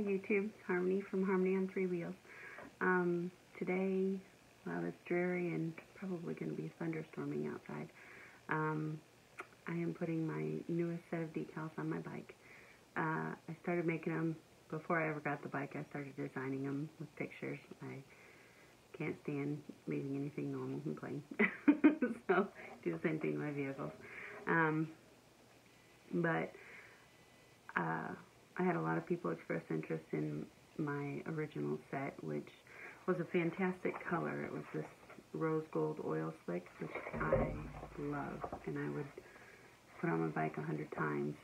YouTube, it's Harmony from Harmony on Three Wheels. Today, while it's dreary and probably going to be thunderstorming outside, I am putting my newest set of decals on my bike. I started making them before I ever got the bike. I started designing them with pictures. I can't stand leaving anything normal and plain. So, do the same thing with my vehicles. I had a lot of people express interest in my original set, which was a fantastic color. It was this rose gold oil slick, which I love, and I would put on my bike 100 times.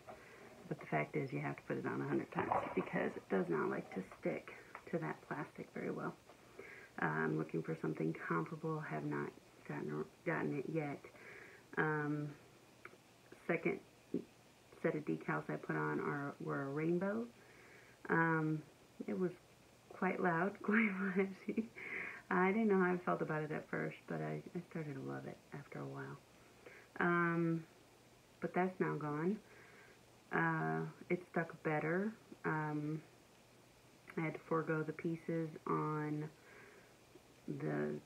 But the fact is, you have to put it on 100 times because it does not like to stick to that plastic very well. I'm looking for something comparable. Have not gotten it yet. Second set of decals I put on were a rainbow. It was quite loud, quite flashy. I didn't know how I felt about it at first, but I started to love it after a while. But that's now gone. It stuck better. I had to forego the pieces on the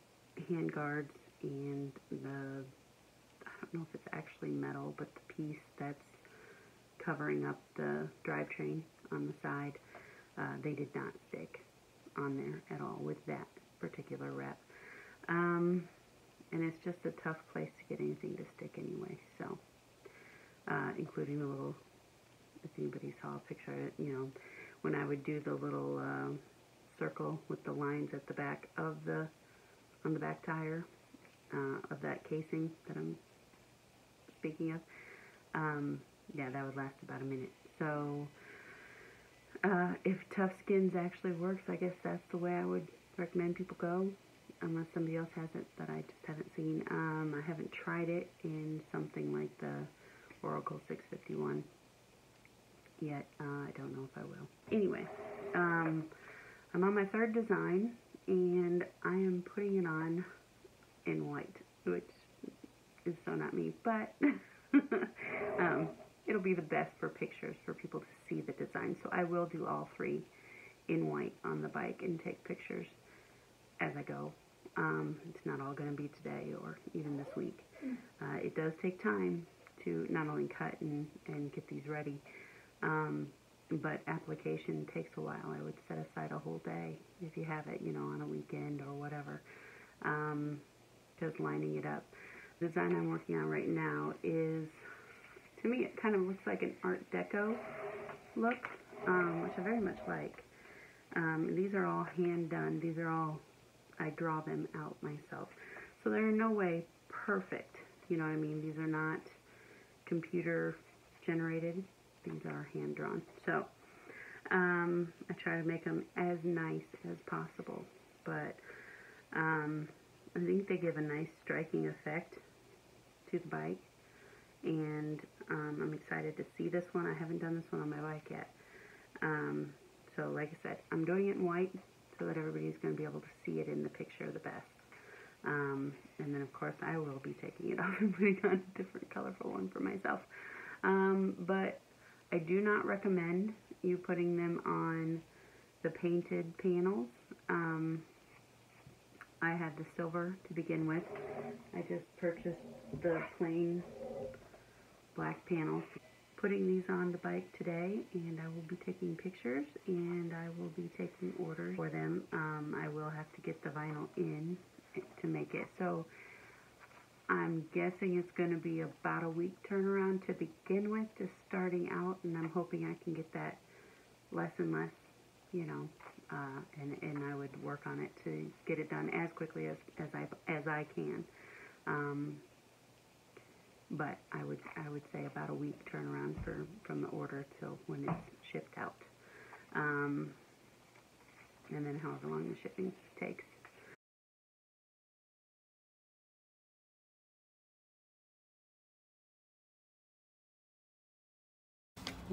hand guards and the, I don't know if it's actually metal, but the piece that's covering up the drivetrain on the side, they did not stick on there at all with that particular wrap. And it's just a tough place to get anything to stick anyway, so, including the little, if anybody saw a picture of it, you know, when I would do the little circle with the lines at the back of on the back tire of that casing that I'm speaking of, yeah, that would last about a minute. So, if Tough Skins actually works, I guess that's the way I would recommend people go, unless somebody else has it that I just haven't seen. I haven't tried it in something like the Oracle 651 yet. I don't know if I will. Anyway, I'm on my third design, and I am putting it on in white, which is so not me, but it'll be the best for pictures for people to see the design. So I will do all three in white on the bike and take pictures as I go. It's not all going to be today or even this week. It does take time to not only cut and get these ready, but application takes a while. I would set aside a whole day if you have it, you know, on a weekend or whatever, just lining it up. The design I'm working on right now is, to me, it kind of looks like an Art Deco look, which I very much like. These are all hand done. These are all, I draw them out myself. So they're in no way perfect, you know what I mean? These are not computer generated. These are hand drawn. So I try to make them as nice as possible, but I think they give a nice striking effect to the bike, and I'm excited to see this one. I haven't done this one on my bike yet. So like I said, I'm doing it in white so that everybody's going to be able to see it in the picture the best. And then of course I will be taking it off and putting on a different colorful one for myself. But I do not recommend you putting them on the painted panels. I had the silver to begin with. I just purchased the plain black panels. Putting these on the bike today, and I will be taking pictures, and I will be taking orders for them. I will have to get the vinyl in to make it. So I'm guessing it's going to be about a week turnaround to begin with, just starting out, and I'm hoping I can get that less and less, you know, and I would work on it to get it done as quickly as I can. But I would say about a week turnaround from the order till when it's shipped out, and then however long the shipping takes.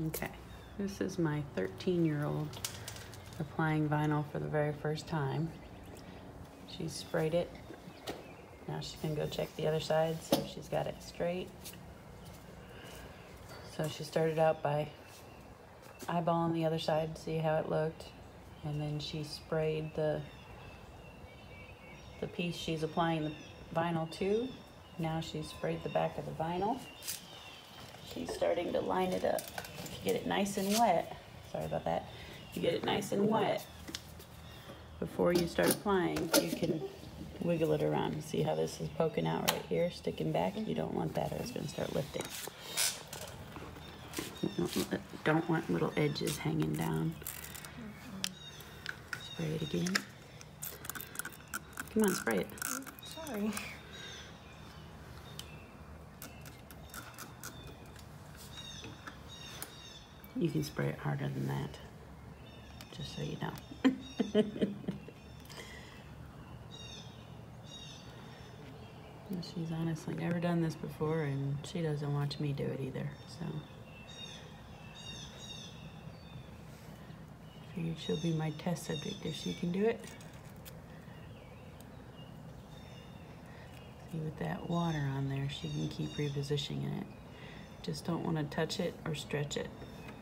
Okay, this is my 13-year-old applying vinyl for the very first time. She sprayed it. Now she's going to go check the other side, so she's got it straight. So she started out by eyeball on the other side, see how it looked, and then she sprayed the piece she's applying the vinyl to. Now she's sprayed the back of the vinyl. She's starting to line it up. If you get it nice and wet, sorry about that, if you get it nice and wet before you start applying, you can wiggle it around. See how this is poking out right here, sticking back? You don't want that, or it's going to start lifting. Don't want little edges hanging down. Spray it again. Come on, spray it. Sorry. You can spray it harder than that, just so you know. She's honestly never done this before, and she doesn't watch me do it either, so. Figured she'll be my test subject if she can do it. See, with that water on there, she can keep repositioning it. Just don't want to touch it or stretch it.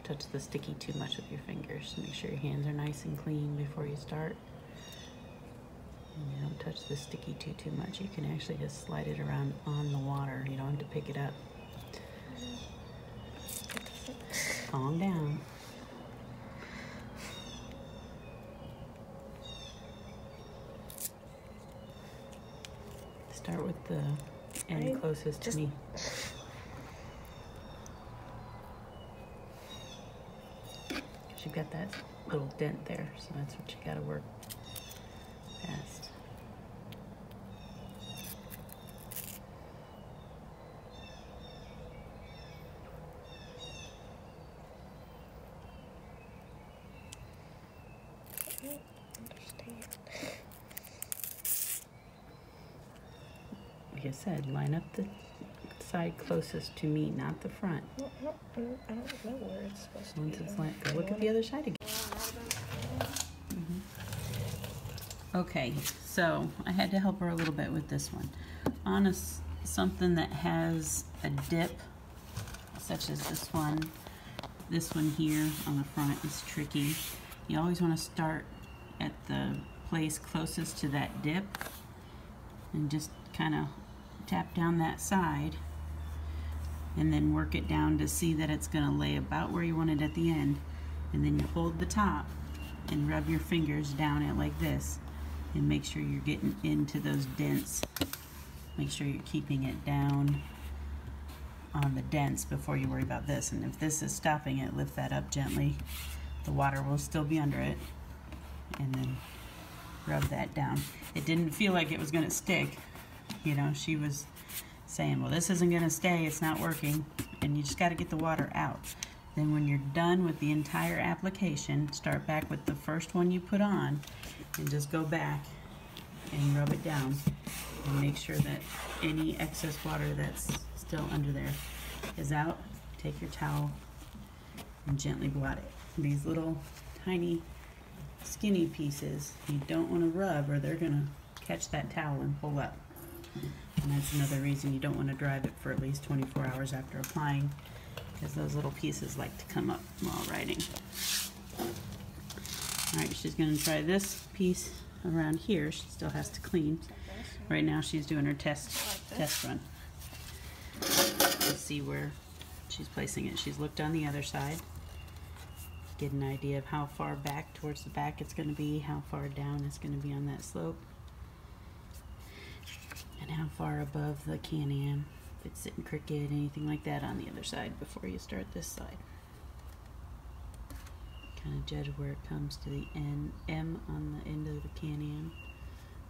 Touch the sticky too much with your fingers. Make sure your hands are nice and clean before you start. And you don't touch the sticky too much. You can actually just slide it around on the water. You don't have to pick it up. Calm down. Start with the end closest to me. You've got that little dent there, so that's what you gotta work past. I don't understand. Like I said, line up the side closest to me, not the front. I don't know where it's supposed to be. Once it's lined, go look at the other side again. Okay, so I had to help her a little bit with this one. On something that has a dip, such as this one here on the front is tricky. You always want to start at the place closest to that dip and just kind of tap down that side and then work it down to see that it's going to lay about where you want it at the end. And then you hold the top and rub your fingers down it like this and make sure you're getting into those dents. Make sure you're keeping it down on the dents before you worry about this. And if this is stopping it, lift that up gently. The water will still be under it, and then rub that down. It didn't feel like it was going to stick. You know, she was saying, well, this isn't going to stay, it's not working, and you just got to get the water out. Then when you're done with the entire application, start back with the first one you put on and just go back and rub it down and make sure that any excess water that's still under there is out. Take your towel and gently blot it. These little tiny skinny pieces you don't want to rub, or they're going to catch that towel and pull up. And that's another reason you don't want to drive it for at least 24 hours after applying, because those little pieces like to come up while riding. Alright, she's going to try this piece around here. She still has to clean. Right now she's doing her test run to see where she's placing it. She's looked on the other side, get an idea of how far back towards the back it's going to be, how far down it's going to be on that slope, and how far above the CanAm, if it's sitting crooked, anything like that on the other side before you start this side. Kind of judge where it comes to the M on the end of the CanAm.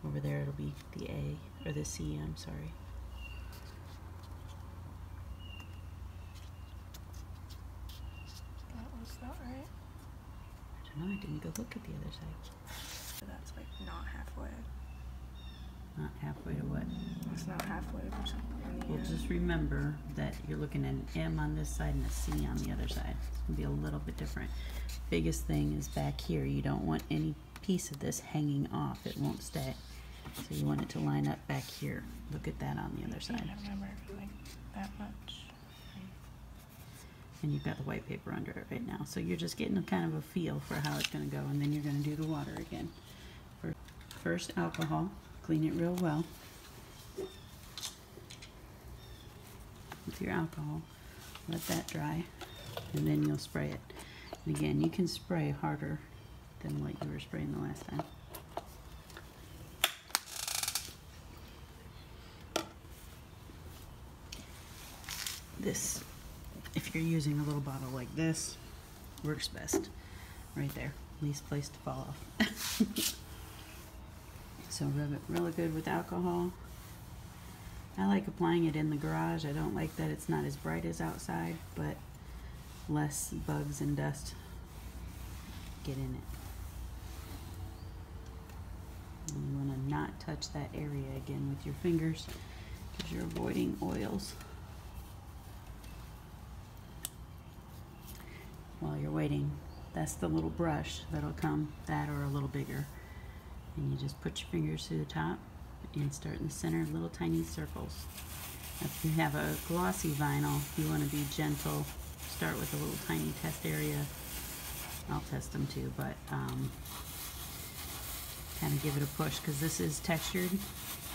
Over there it'll be the A, or the C, I'm sorry. That was not right. I don't know, I didn't go look at the other side. So that's like not halfway. Not halfway to what? It's not halfway or something. Well, just remember that you're looking at an M on this side and a C on the other side. It's going to be a little bit different. Biggest thing is back here. You don't want any piece of this hanging off. It won't stay. So you want it to line up back here. Look at that on the other side. I remember like that much. and you've got the white paper under it right now. So you're just getting a kind of a feel for how it's going to go, and then you're going to do the water again. First alcohol, clean it real well with your alcohol, let that dry, and then you'll spray it. And again, you can spray harder than what you were spraying the last time. This, if you're using a little bottle like this, works best. Right there, least place to fall off. So rub it really good with alcohol. I like applying it in the garage. I don't like that it's not as bright as outside, but less bugs and dust get in it. And you want to not touch that area again with your fingers because you're avoiding oils. While you're waiting, that's the little brush that'll come, that or a little bigger. And you just put your fingers through the top and start in the center, little tiny circles. If you have a glossy vinyl, you want to be gentle. Start with a little tiny test area. I'll test them too, but kind of give it a push because this is textured.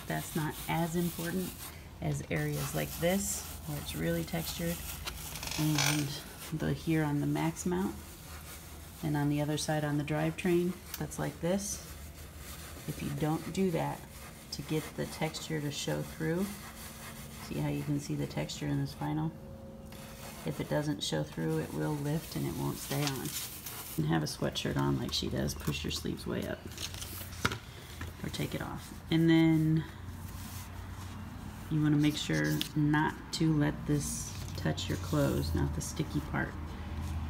That's not as important as areas like this where it's really textured, and here on the max mount, and on the other side on the drivetrain that's like this. If you don't do that to get the texture to show through, see how you can see the texture in this vinyl? If it doesn't show through, it will lift and it won't stay on. And have a sweatshirt on like she does, push your sleeves way up or take it off. And then you want to make sure not to let this touch your clothes, not the sticky part,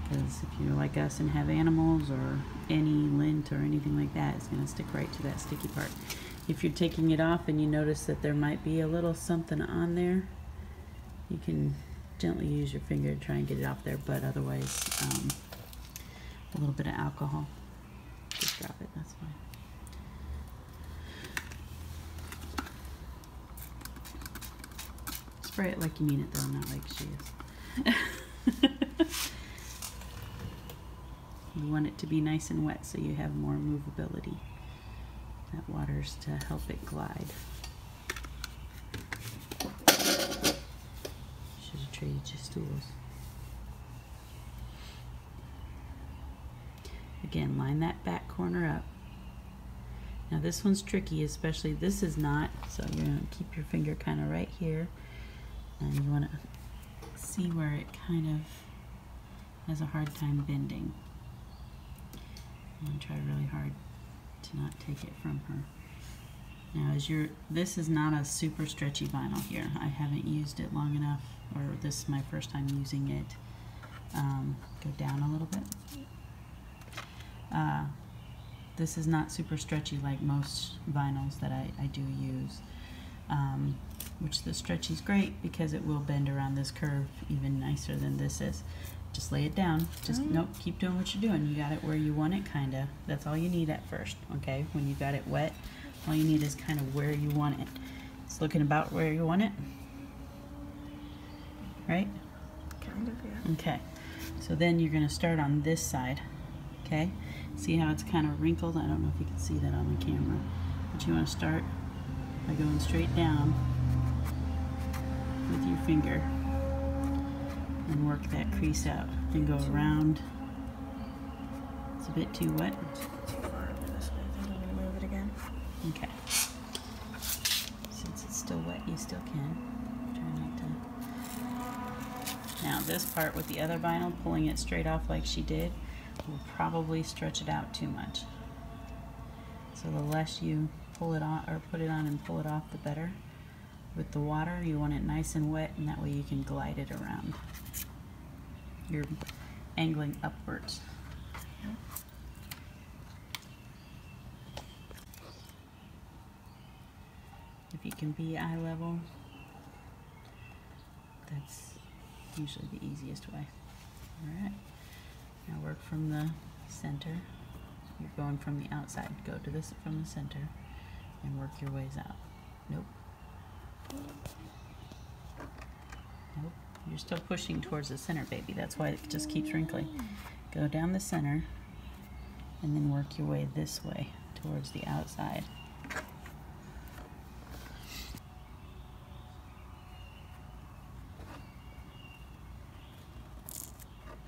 because if you're like us and have animals or any lint or anything like that, it's going to stick right to that sticky part. If you're taking it off and you notice that there might be a little something on there, you can gently use your finger to try and get it off there, but otherwise a little bit of alcohol, just drop it, that's fine. Spray it like you mean it though, not like she is. You want it to be nice and wet so you have more movability. That water's to help it glide. Should have traded your stools. Again, line that back corner up. Now this one's tricky, especially this is not, so you're going to keep your finger kind of right here, and you want to see where it kind of has a hard time bending. I'm going to try really hard to not take it from her. Now this is not a super stretchy vinyl here. I haven't used it long enough, or this is my first time using it. Go down a little bit. This is not super stretchy like most vinyls that I do use, which the stretchy is great because it will bend around this curve even nicer than this is. Just lay it down. Just nope, keep doing what you're doing. You got it where you want it, kinda. That's all you need at first, okay? When you got it wet, all you need is kind of where you want it. It's looking about where you want it, right? Kind of, yeah. Okay, so then you're gonna start on this side, okay? See how it's kind of wrinkled? I don't know if you can see that on the camera, but you want to start by going straight down with your finger and work that crease out and go around. It's a bit too wet. Too far over this way. I think I'm going to move it again. Okay. Since it's still wet, you still can. Try not to. Now this part with the other vinyl, pulling it straight off like she did, will probably stretch it out too much. So the less you pull it on or put it on and pull it off, the better. With the water, you want it nice and wet, and that way you can glide it around. You're angling upwards. If you can be eye level, that's usually the easiest way. All right. Now work from the center. You're going from the outside. Go to this from the center and work your ways out. Nope. Nope. You're still pushing towards the center, baby. That's why it just keeps wrinkling. Go down the center and then work your way this way towards the outside.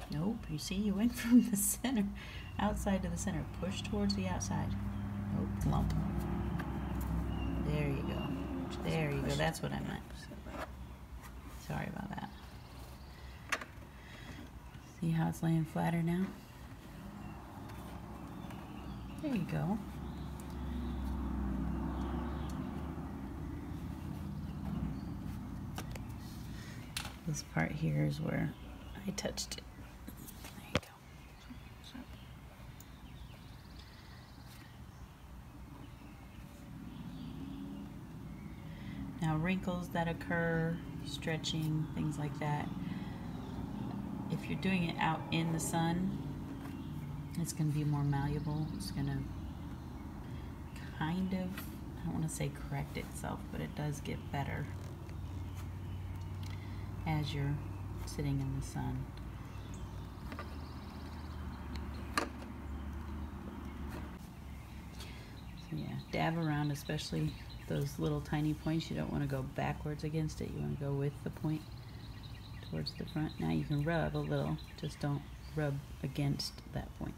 Nope, you see, you went from the center, outside to the center. Push towards the outside. Nope, lump. There you go. There you go. That's what I meant. Sorry about that. See how it's laying flatter now? There you go. This part here is where I touched it. There you go. Now wrinkles that occur, stretching, things like that, if you're doing it out in the sun, it's going to be more malleable. It's going to kind of, I don't want to say correct itself, but it does get better as you're sitting in the sun. So yeah, dab around, especially those little tiny points. You don't want to go backwards against it. You want to go with the point towards the front. Now you can rub a little, just don't rub against that point.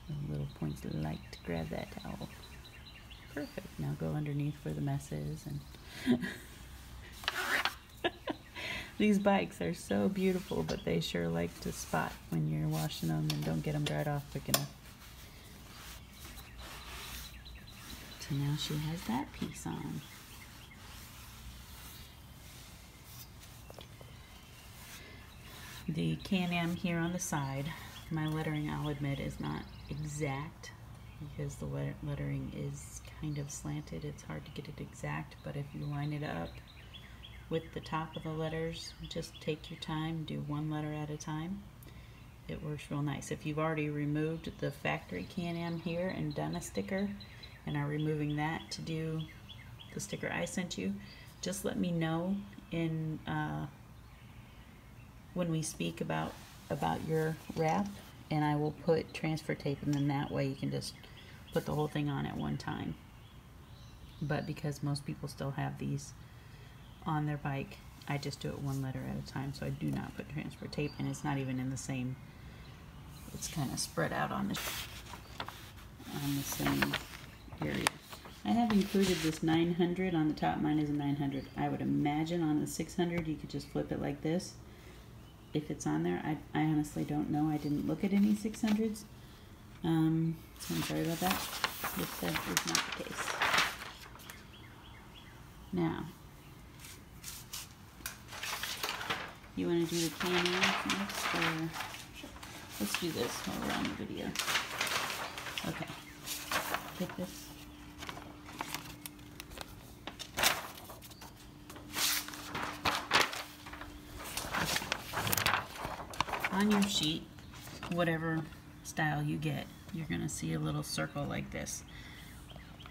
The little points like to grab that towel. Perfect. Now go underneath where the mess is. And these bikes are so beautiful, but they sure like to spot when you're washing them and don't get them dried off quick enough. So now she has that piece on. The CanAm here on the side, my lettering, I'll admit, is not exact because the lettering is kind of slanted. It's hard to get it exact, but if you line it up with the top of the letters, just take your time, do one letter at a time. It works real nice. If you've already removed the factory CanAm here and done a sticker and are removing that to do the sticker I sent you, just let me know in when we speak about your wrap, and I will put transfer tape, and then that way you can just put the whole thing on at one time. But because most people still have these on their bike, I just do it one letter at a time, so I do not put transfer tape, and it's not even in the same, it's kind of spread out on the same area. I have included this 900 on the top. Mine is a 900. I would imagine on the 600 you could just flip it like this if it's on there. I honestly don't know. I didn't look at any 600s, so I'm sorry about that if that is not the case. Now, you want to do the CanAm next, or let's do this while we're on the video. Okay, take this. On your sheet, whatever style you get, you're going to see a little circle like this.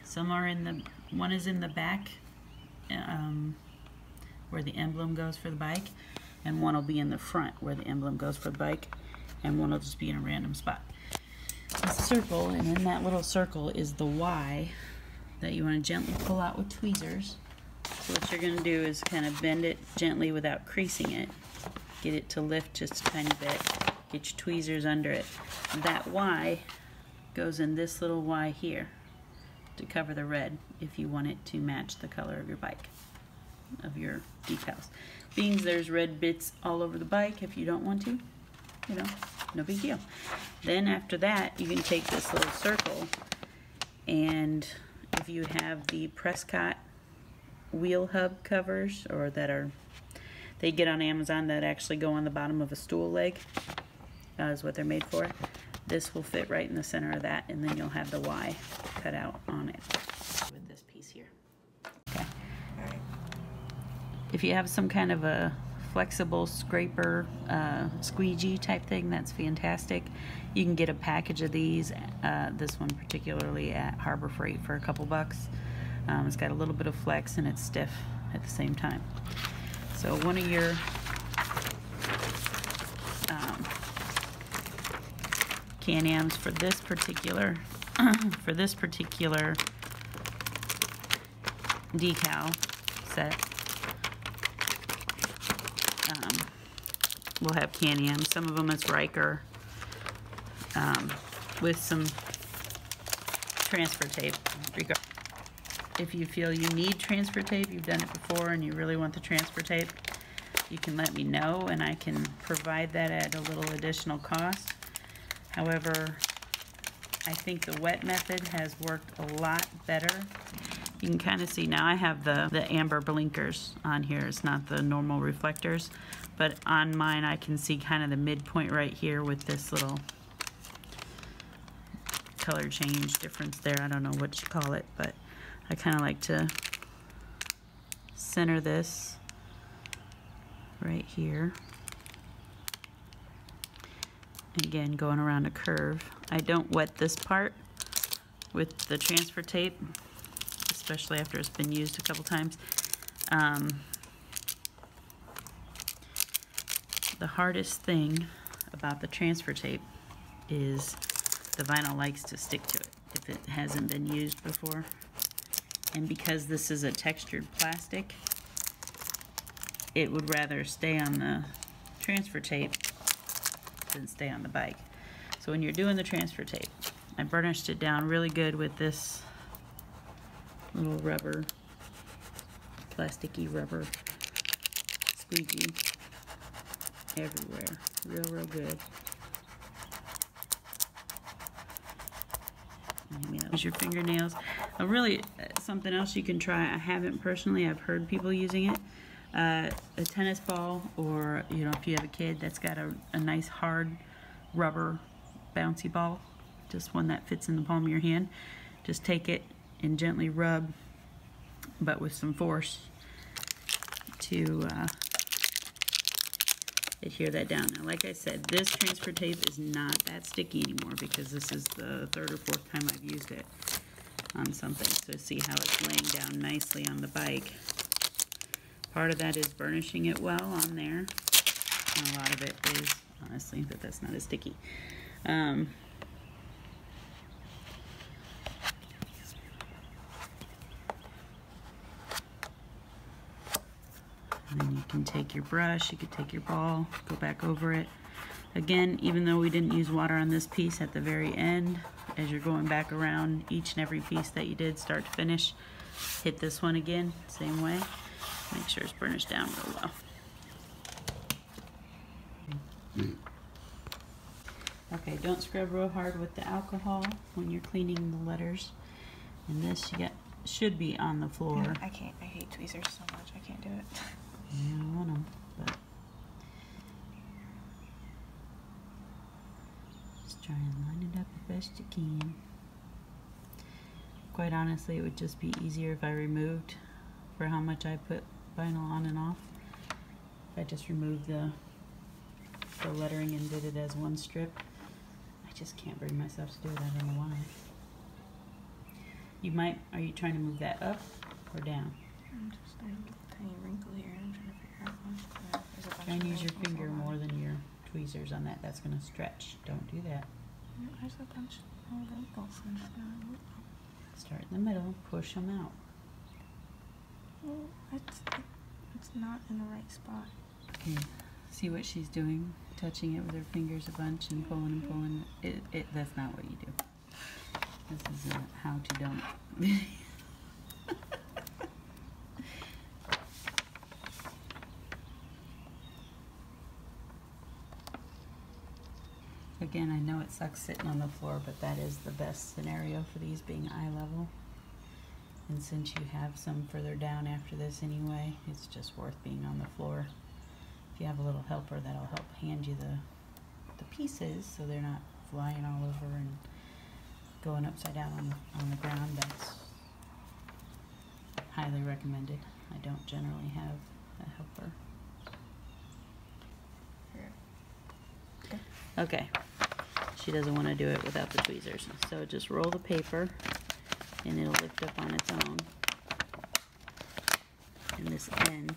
Some are in the, one is in the back where the emblem goes for the bike, and one will be in the front where the emblem goes for the bike, and one will just be in a random spot. It's a circle, and in that little circle is the Y that you want to gently pull out with tweezers. So what you're going to do is kind of bend it gently without creasing it. Get it to lift just a tiny bit. Get your tweezers under it. That Y goes in this little Y here to cover the red if you want it to match the color of your bike, of your decals. Being there's red bits all over the bike, if you don't want to, you know, no big deal. Then after that, you can take this little circle, and if you have the Prescott wheel hub covers, or that are, they get on Amazon, that actually go on the bottom of a stool leg, is what they're made for. This will fit right in the center of that, and then you'll have the Y cut out on it with this piece here. Okay. All right. If you have some kind of a flexible scraper, squeegee type thing, that's fantastic. You can get a package of these, this one particularly at Harbor Freight, for a couple bucks. It's got a little bit of flex and it's stiff at the same time. So one of your CanAms for this particular decal set will have CanAm. Some of them it's Ryker with some transfer tape. If you feel you need transfer tape, you've done it before and you really want the transfer tape, you can let me know and I can provide that at a little additional cost. However, I think the wet method has worked a lot better. You can kind of see now I have the amber blinkers on here. It's not the normal reflectors, but on mine I can see kind of the midpoint right here with this little color change difference there. I don't know what you call it, but I kind of like to center this right here. Again, going around a curve. I don't wet this part with the transfer tape, especially after it's been used a couple times. The hardest thing about the transfer tape is the vinyl likes to stick to it if it hasn't been used before. And because this is a textured plastic, it would rather stay on the transfer tape than stay on the bike. So when you're doing the transfer tape, I burnished it down really good with this little rubber, plasticky rubber squeegee everywhere, real good. Use your fingernails. Really, something else you can try. I haven't personally. I've heard people using it. A tennis ball, or if you have a kid that's got a nice hard rubber bouncy ball, just one that fits in the palm of your hand. Just take it and gently rub, but with some force, to adhere that down. Now, like I said, this transfer tape is not that sticky anymore because this is the third or fourth time I've used it on something. So see how it's laying down nicely on the bike. Part of that is burnishing it well on there, and a lot of it is honestly that that's not as sticky. And then you can take your brush, you could take your ball, go back over it. Again, even though we didn't use water on this piece, at the very end, as you're going back around each and every piece that you did start to finish, hit this one again, same way. Make sure it's burnished down real well. Okay, don't scrub real hard with the alcohol when you're cleaning the letters. And this should be on the floor. Yeah, I can't. I hate tweezers so much. I can't do it. Yeah, I want them, but just try and line it up the best you can. Quite honestly, it would just be easier if I removed, for how much I put vinyl on and off, if I just removed the lettering and did it as one strip. I just can't bring myself to do it. I don't know why. You might, are you trying to move that up or down? I'm just a tiny wrinkle here. I'm trying to figure out what. There's a bunch Try and of use your wrinkles finger on more it. than your tweezers on that. That's going to stretch. Don't do that. Yeah, there's a bunch of wrinkles. I'm just gonna. Start in the middle, push them out. Well, it's not in the right spot. Okay, see what she's doing? Touching it with her fingers a bunch and pulling and pulling. That's not what you do. This is a how to don't. Again, I know it sucks sitting on the floor, but that is the best scenario for these being eye level. And since you have some further down after this anyway, it's just worth being on the floor. If you have a little helper, that'll help hand you the pieces so they're not flying all over and going upside down on the ground. That's highly recommended. I don't generally have a helper. Okay, she doesn't want to do it without the tweezers. So just roll the paper and it'll lift up on its own. And this end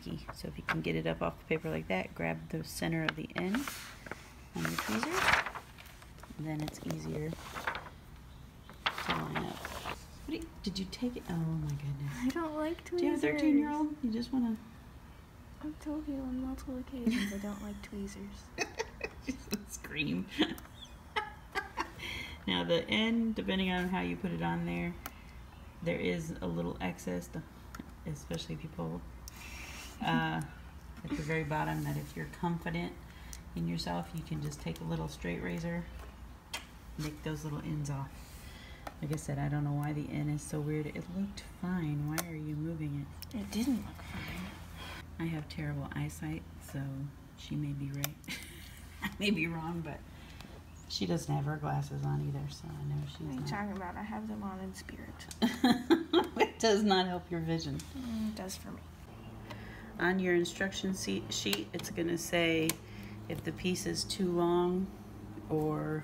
tricky. So if you can get it up off the paper like that, grab the center of the end on your tweezers, and then it's easier to line up. Did you take it? Oh my goodness. I don't like tweezers. Do you have a 13-year-old? You just want to... I've told you on multiple occasions I don't like tweezers. Just scream. Now the end, depending on how you put it on there, there is a little excess, especially if you pull at the very bottom, that if you're confident in yourself, you can just take a little straight razor, make those little ends off. Like I said, I don't know why the end is so weird. It looked fine. Why are you moving it? It didn't look fine. I have terrible eyesight, so she may be right. I may be wrong, but she doesn't have her glasses on either, so I know she's What are you not. talking about? I have them on in spirit. It does not help your vision. It does for me. On your instruction sheet, it's going to say if the piece is too long or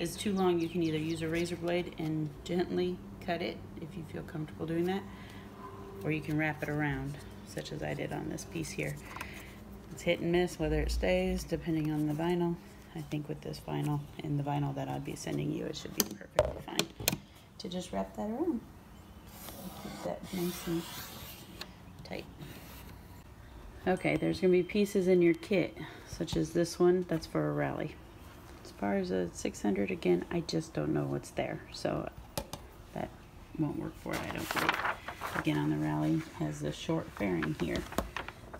is too long, you can either use a razor blade and gently cut it if you feel comfortable doing that, or you can wrap it around, such as I did on this piece here. It's hit and miss whether it stays depending on the vinyl. I think with this vinyl and the vinyl that I'd be sending you, it should be perfectly fine to just wrap that around. Keep that nice and tight. Okay, there's going to be pieces in your kit, such as this one. That's for a rally. As far as a 600, again, I just don't know what's there, so that won't work for it, I don't believe. Again, on the rally, has the short fairing here.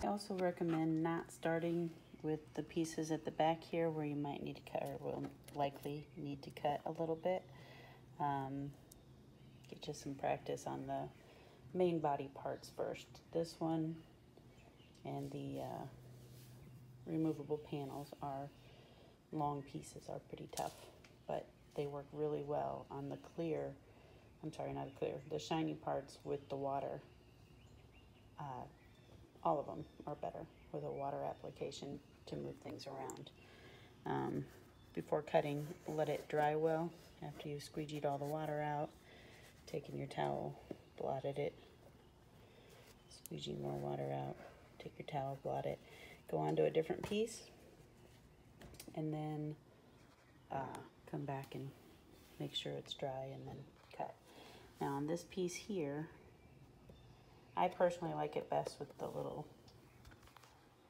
I also recommend not starting with the pieces at the back here where you might need to cut, or will likely need to cut a little bit. Get you some practice on the main body parts first. This one and the removable panels are long pieces, are pretty tough, but they work really well on the clear, I'm sorry, not clear, the shiny parts with the water. All of them are better with a water application to move things around. Before cutting, let it dry well. After you've squeegeed all the water out, taking your towel, blotted it, squeegee more water out, take your towel, blot it, go on to a different piece, and then come back and make sure it's dry and then cut. Now on this piece here, I personally like it best with the little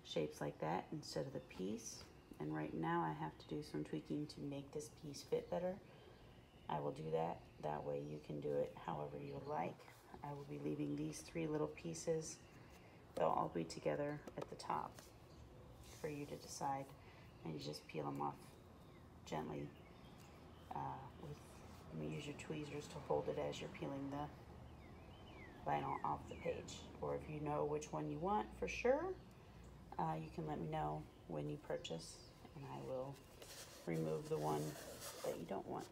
shapes like that instead of the piece. And right now I have to do some tweaking to make this piece fit better. I will do that. That way you can do it however you like. I will be leaving these 3 little pieces. They'll all be together at the top for you to decide. And you just peel them off gently. Use your tweezers to hold it as you're peeling the vinyl off the page. Or if you know which one you want for sure, you can let me know when you purchase, and I will remove the one that you don't want.